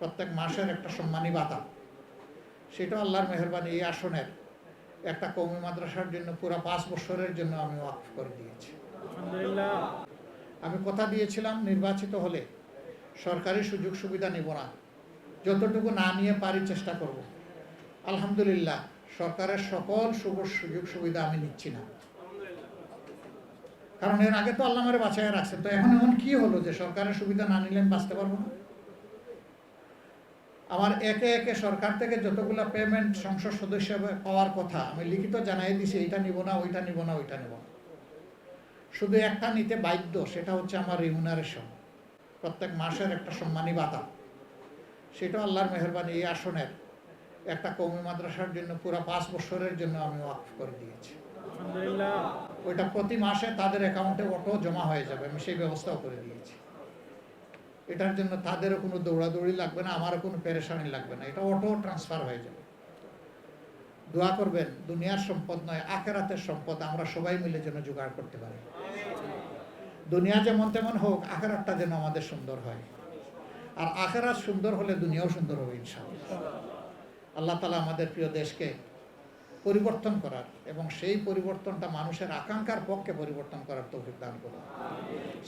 প্রত্যেক মাসের একটা সম্মানী ভাতা, সেটা আল্লাহর মেহেরবানি এই আসনের একটা কওমি মাদ্রাসার জন্য পুরো 5 বছরের জন্য আমি ওয়াকফ করে দিয়েছি। আলহামদুলিল্লাহ। আমি কথা দিয়েছিলাম নির্বাচিত হলে সরকারি সুযোগ সুবিধা নিব না, যতটুকু না নিয়ে পারি চেষ্টা করব। আলহামদুলিল্লাহ, সরকারের সকল সুযোগ সুবিধা আমি নিচ্ছি না, কারণ এর আগে তো আল্লাহ আমারে বাঁচায় রাখছেন। তো এখন এমন কি হলো যে সরকারের সুবিধা না নিলে আমি বাঁচতে পারবো না? আমার একে একে সরকার থেকে যতগুলো পেমেন্ট সংসদ সদস্য পাওয়ার কথা আমি লিখিত জানাই দিছি, এইটা নিব না, ওইটা নিব না, ওইটা নিব না। শুধু একটা নিতে বাধ্য, সেটা হচ্ছে আমার রিমুনারেশন, প্রত্যেক মাসের একটা সম্মানী ভাতা, সেটা আল্লাহর মেহেরবানি এই আসনের একটা কওমি মাদ্রাসার জন্য পুরো 5 বছরের জন্য আমি ওয়াকফ করে দিয়েছি। আলহামদুলিল্লাহ। ওইটা প্রতি মাসে তাদের অ্যাকাউন্টে অটো জমা হয়ে যাবে, আমি সেই ব্যবস্থাও করে দিয়েছি। এটার জন্য তাদেরও কোনো দৌড়াদৌড়ি লাগবে না, আমারও কোনো পেরেশানি লাগবে না, এটা অটো ট্রান্সফার হয়ে যাবে। দোয়া করবেন, দুনিয়ার সম্পদ নয় আখিরাতের সম্পদ আমরা সবাই মিলে যেন জোগাড় করতে পারি। দুনিয়া যেমন তেমন হোক, আখিরাতটা যেন আমাদের সুন্দর হয়, আর আখিরাত সুন্দর হলে দুনিয়াও সুন্দর হবে ইনশাআল্লাহ। আল্লাহ তাআলা আমাদের প্রিয় দেশকে পরিবর্তন করার এবং সেই পরিবর্তনটা মানুষের আকাঙ্ক্ষার পক্ষে পরিবর্তন করার তৌফিক দান করুন।